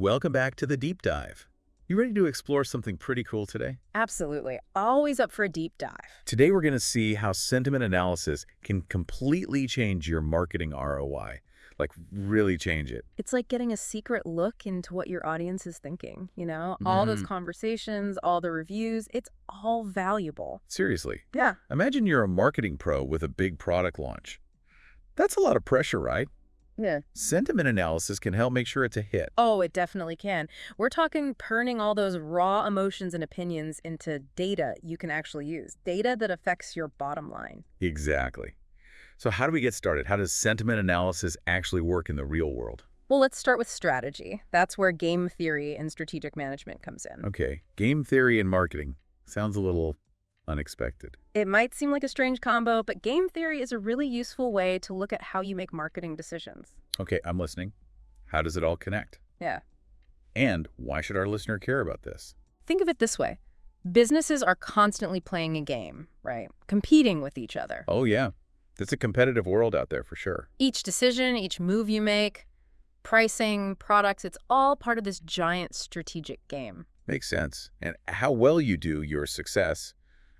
Welcome back to the deep dive. You ready to explore something pretty cool today? Absolutely. Always up for a deep dive. Today we're going to see how sentiment analysis can completely change your marketing ROI. Like really change it. It's like getting a secret look into what your audience is thinking, All those conversations, all the reviews, it's all valuable. Seriously. Yeah. Imagine you're a marketing pro with a big product launch. That's a lot of pressure, right? Yeah. Sentiment analysis can help make sure it's a hit. Oh, it definitely can. We're talking turning all those raw emotions and opinions into data you can actually use. Data that affects your bottom line. Exactly. So how do we get started? How does sentiment analysis actually work in the real world? Well, let's start with strategy. That's where game theory and strategic management comes in. Okay, game theory and marketing. Sounds a little unexpected. It might seem like a strange combo, but game theory is a really useful way to look at how you make marketing decisions. Okay, I'm listening. How does it all connect? Yeah. And why should our listener care about this? Think of it this way. Businesses are constantly playing a game, right? Competing with each other. Oh, yeah. It's a competitive world out there for sure. Each decision, each move you make, pricing, products, it's all part of this giant strategic game. Makes sense. And how well you do your success,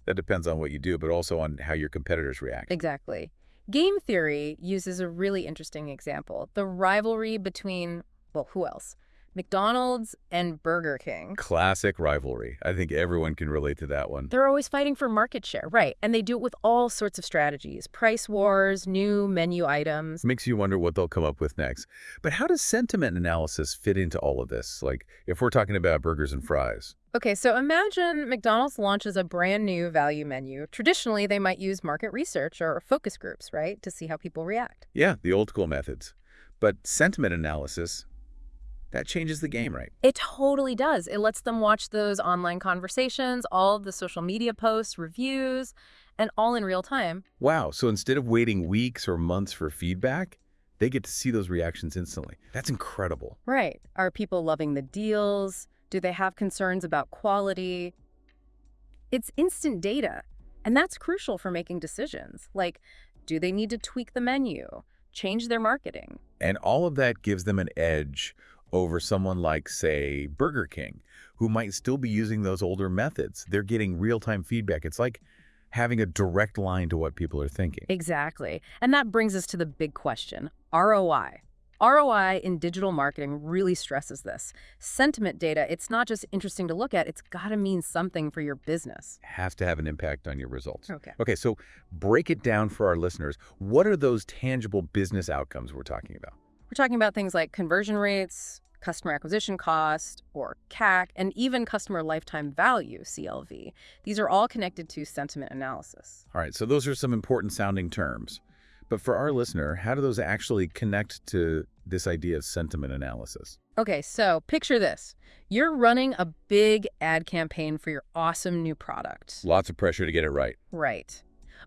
that depends on what you do, but also on how your competitors react. Exactly. Game theory uses a really interesting example. The rivalry between, well, who else? McDonald's and Burger King. Classic rivalry. I think everyone can relate to that one. They're always fighting for market share, right? And they do it with all sorts of strategies. Price wars, new menu items. Makes you wonder what they'll come up with next. But how does sentiment analysis fit into all of this? Like, if we're talking about burgers and fries. Okay, so imagine McDonald's launches a brand new value menu. Traditionally, they might use market research or focus groups, right, to see how people react. Yeah, the old school methods. But sentiment analysis, that changes the game, right? It totally does. It lets them watch those online conversations, all of the social media posts, reviews, and all in real time. Wow, so instead of waiting weeks or months for feedback, they get to see those reactions instantly. That's incredible. Right. Are people loving the deals? Do they have concerns about quality? It's instant data, and that's crucial for making decisions. Like, do they need to tweak the menu, change their marketing? And all of that gives them an edge over someone like, say, Burger King, who might still be using those older methods. They're getting real-time feedback. It's like having a direct line to what people are thinking. Exactly. And that brings us to the big question, ROI. ROI in digital marketing really stresses this. Sentiment data, it's not just interesting to look at, it's got to mean something for your business. Has to have an impact on your results. Okay, so break it down for our listeners. What are those tangible business outcomes we're talking about? We're talking about things like conversion rates, customer acquisition cost, or CAC, and even customer lifetime value, CLV. These are all connected to sentiment analysis. All right, so those are some important sounding terms. But for our listener, how do those actually connect to this idea of sentiment analysis? Okay, so picture this. You're running a big ad campaign for your awesome new product. Lots of pressure to get it right. Right.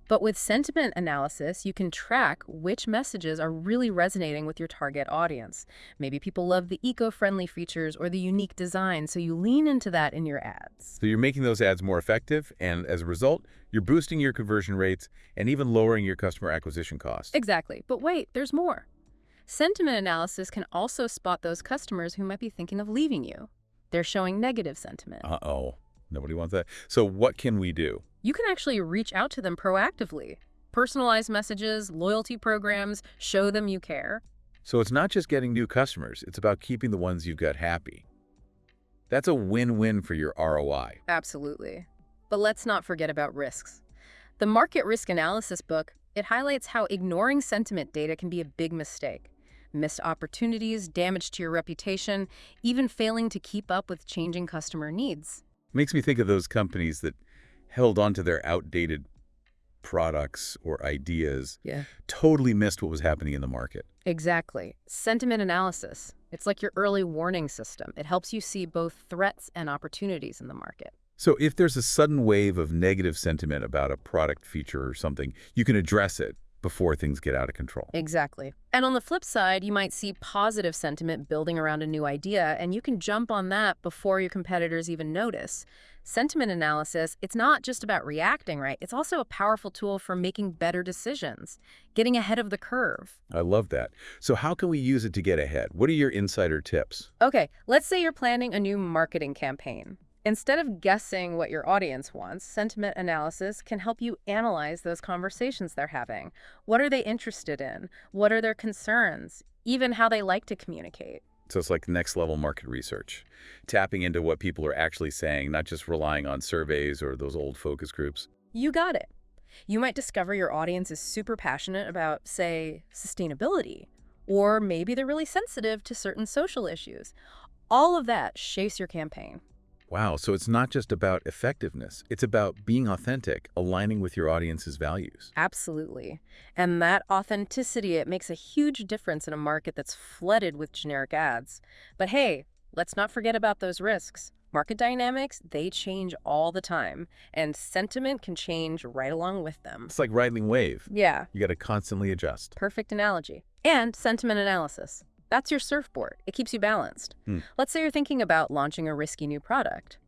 But with sentiment analysis, you can track which messages are really resonating with your target audience. Maybe people love the eco-friendly features or the unique design, so you lean into that in your ads. So you're making those ads more effective, and as a result, you're boosting your conversion rates and even lowering your customer acquisition costs. Exactly. But wait, there's more. Sentiment analysis can also spot those customers who might be thinking of leaving you. They're showing negative sentiment. Uh-oh. Nobody wants that. So what can we do? You can actually reach out to them proactively. Personalize messages, loyalty programs, show them you care. So it's not just getting new customers, it's about keeping the ones you've got happy. That's a win-win for your ROI. Absolutely. But let's not forget about risks. The Market Risk Analysis book, it highlights how ignoring sentiment data can be a big mistake. Missed opportunities, damage to your reputation, even failing to keep up with changing customer needs. Makes me think of those companies that held on to their outdated products or ideas, totally missed what was happening in the market. Exactly. Sentiment analysis. It's like your early warning system. It helps you see both threats and opportunities in the market. So if there's a sudden wave of negative sentiment about a product feature or something, you can address it before things get out of control. Exactly. And on the flip side, you might see positive sentiment building around a new idea, and you can jump on that before your competitors even notice. Sentiment analysis, it's not just about reacting, right? It's also a powerful tool for making better decisions, getting ahead of the curve. I love that. So how can we use it to get ahead? What are your insider tips? Okay, let's say you're planning a new marketing campaign. Instead of guessing what your audience wants, sentiment analysis can help you analyze those conversations they're having. What are they interested in? What are their concerns? Even how they like to communicate. So it's like next level market research, tapping into what people are actually saying, not just relying on surveys or those old focus groups. You got it. You might discover your audience is super passionate about, say, sustainability, or maybe they're really sensitive to certain social issues. All of that shapes your campaign. Wow, so it's not just about effectiveness. It's about being authentic, aligning with your audience's values. Absolutely. And that authenticity, it makes a huge difference in a market that's flooded with generic ads. But hey, let's not forget about those risks. Market dynamics, they change all the time, and sentiment can change right along with them. It's like riding a wave. Yeah, You got to constantly adjust. perfect analogy. And sentiment analysis. That's your surfboard. It keeps you balanced. Let's say you're thinking about launching a risky new product.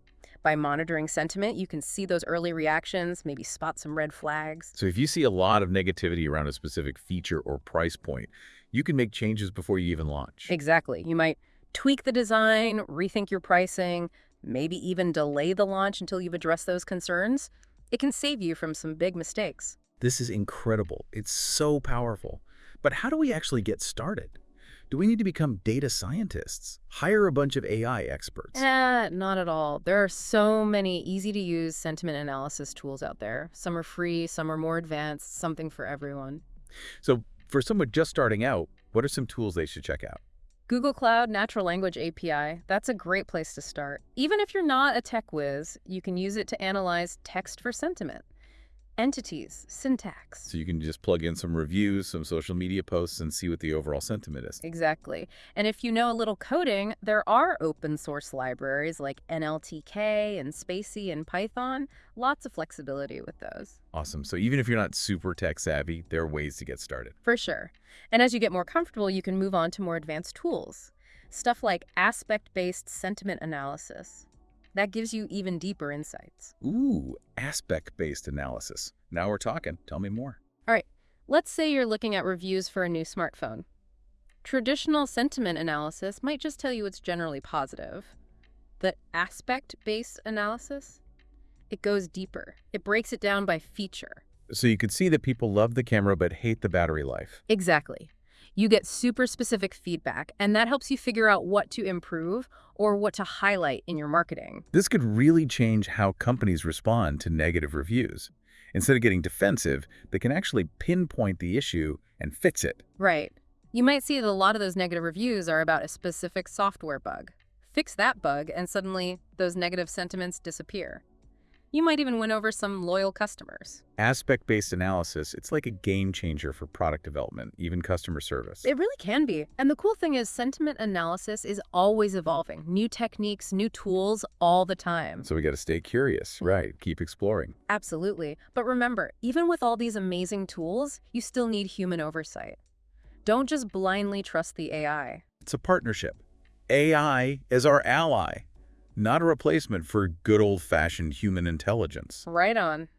By monitoring sentiment, you can see those early reactions, maybe spot some red flags. So if you see a lot of negativity around a specific feature or price point, you can make changes before you even launch. Exactly. You might tweak the design, rethink your pricing, maybe even delay the launch until you've addressed those concerns. It can save you from some big mistakes. This is incredible. It's so powerful. But how do we actually get started? Do we need to become data scientists? Hire a bunch of AI experts? Not at all. There are so many easy-to-use sentiment analysis tools out there. Some are free, some are more advanced, something for everyone. So for someone just starting out, what are some tools they should check out? Google Cloud Natural Language API, that's a great place to start. Even if you're not a tech whiz, you can use it to analyze text for sentiment. Entities, syntax. So you can just plug in some reviews, some social media posts, and see what the overall sentiment is. Exactly. And if you know a little coding, there are open source libraries like NLTK and Spacey and Python. Lots of flexibility with those. Awesome. So even if you're not super tech savvy, there are ways to get started. For sure. And as you get more comfortable, you can move on to more advanced tools. Stuff like aspect-based sentiment analysis. That gives you even deeper insights. Ooh, aspect-based analysis. Now we're talking. Tell me more. All right, let's say you're looking at reviews for a new smartphone. Traditional sentiment analysis might just tell you it's generally positive. But aspect-based analysis, it goes deeper. It breaks it down by feature. So you could see that people love the camera but hate the battery life. Exactly. You get super specific feedback, and that helps you figure out what to improve or what to highlight in your marketing. This could really change how companies respond to negative reviews. Instead of getting defensive, they can actually pinpoint the issue and fix it. Right. You might see that a lot of those negative reviews are about a specific software bug. Fix that bug, and suddenly those negative sentiments disappear. You might even win over some loyal customers. Aspect-based analysis, it's like a game changer for product development, even customer service. It really can be. And the cool thing is sentiment analysis is always evolving. New techniques, new tools, all the time. So we got to stay curious, right? Keep exploring. Absolutely. But remember, even with all these amazing tools, you still need human oversight. Don't just blindly trust the AI. It's a partnership. AI is our ally, not a replacement for good old-fashioned human intelligence. Right on.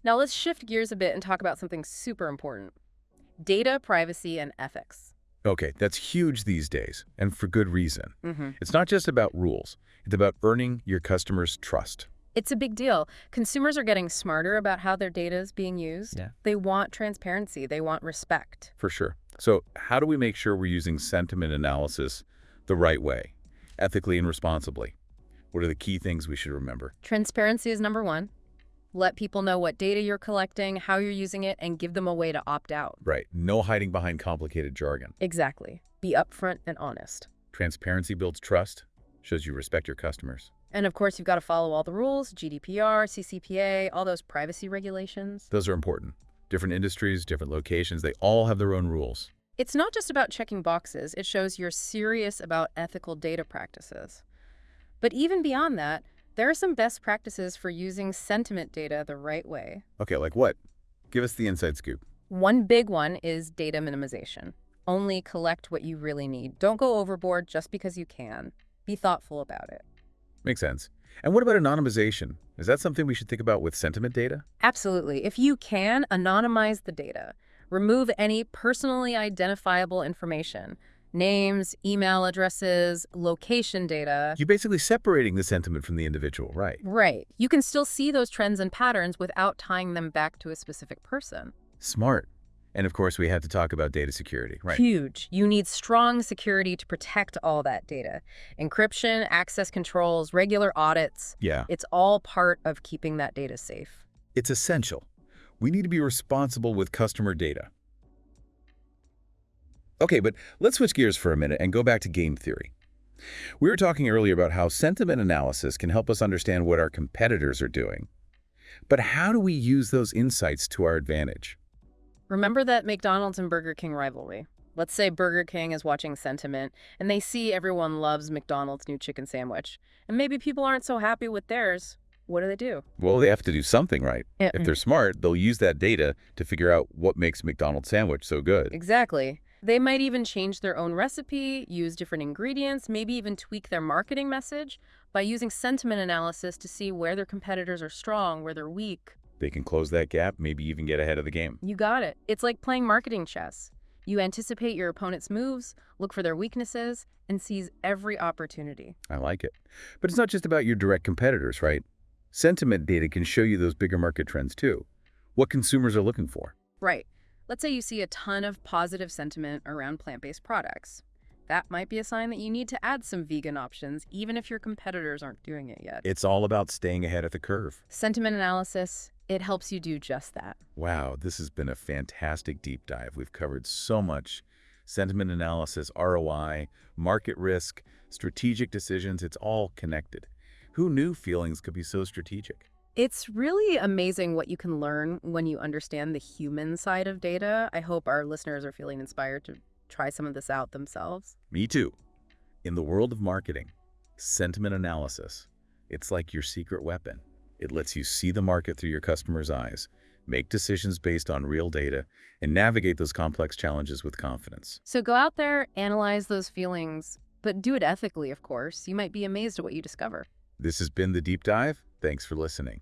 Now let's shift gears a bit and talk about something super important. Data, privacy, and ethics. Okay, that's huge these days, and for good reason. It's not just about rules. It's about earning your customers' trust. It's a big deal. Consumers are getting smarter about how their data is being used. Yeah. They want transparency. They want respect. For sure. So how do we make sure we're using sentiment analysis the right way, ethically and responsibly? What are the key things we should remember? Transparency is number one. Let people know what data you're collecting, how you're using it, and give them a way to opt out. Right. No hiding behind complicated jargon. Exactly. Be upfront and honest. Transparency builds trust, shows you respect your customers. And of course, you've got to follow all the rules, GDPR, CCPA, all those privacy regulations. Those are important. Different industries, different locations, they all have their own rules. It's not just about checking boxes. It shows you're serious about ethical data practices. But even beyond that, there are some best practices for using sentiment data the right way. Okay, like what? Give us the inside scoop. One big one is data minimization. Only collect what you really need. Don't go overboard just because you can. Be thoughtful about it. Makes sense. And what about anonymization? Is that something we should think about with sentiment data? Absolutely. If you can, anonymize the data. Remove any personally identifiable information. Names, email addresses, location data. You're basically separating the sentiment from the individual, right? Right. You can still see those trends and patterns without tying them back to a specific person. Smart. And of course, we have to talk about data security, right? Huge. You need strong security to protect all that data. Encryption, access controls, regular audits. Yeah. It's all part of keeping that data safe. It's essential. We need to be responsible with customer data. Okay, but let's switch gears for a minute and go back to game theory. We were talking earlier about how sentiment analysis can help us understand what our competitors are doing. But how do we use those insights to our advantage? Remember that McDonald's and Burger King rivalry? Let's say Burger King is watching sentiment, and they see everyone loves McDonald's new chicken sandwich. And maybe people aren't so happy with theirs. What do? Well, they have to do something, right? Yeah. If they're smart, they'll use that data to figure out what makes McDonald's sandwich so good. Exactly. They might even change their own recipe, use different ingredients, maybe even tweak their marketing message by using sentiment analysis to see where their competitors are strong, where they're weak. They can close that gap, maybe even get ahead of the game. You got it. It's like playing marketing chess. You anticipate your opponent's moves, look for their weaknesses, and seize every opportunity. I like it. But it's not just about your direct competitors, right? Sentiment data can show you those bigger market trends too. What consumers are looking for. Right. Let's say you see a ton of positive sentiment around plant-based products. That might be a sign that you need to add some vegan options, even if your competitors aren't doing it yet. It's all about staying ahead of the curve. Sentiment analysis, it helps you do just that. Wow, this has been a fantastic deep dive. We've covered so much. Sentiment analysis, ROI, market risk, strategic decisions, it's all connected. Who knew feelings could be so strategic? It's really amazing what you can learn when you understand the human side of data. I hope our listeners are feeling inspired to try some of this out themselves. Me too. In the world of marketing, sentiment analysis, it's like your secret weapon. It lets you see the market through your customers' eyes, make decisions based on real data, and navigate those complex challenges with confidence. So go out there, analyze those feelings, but do it ethically, of course. You might be amazed at what you discover. This has been The Deep Dive. Thanks for listening.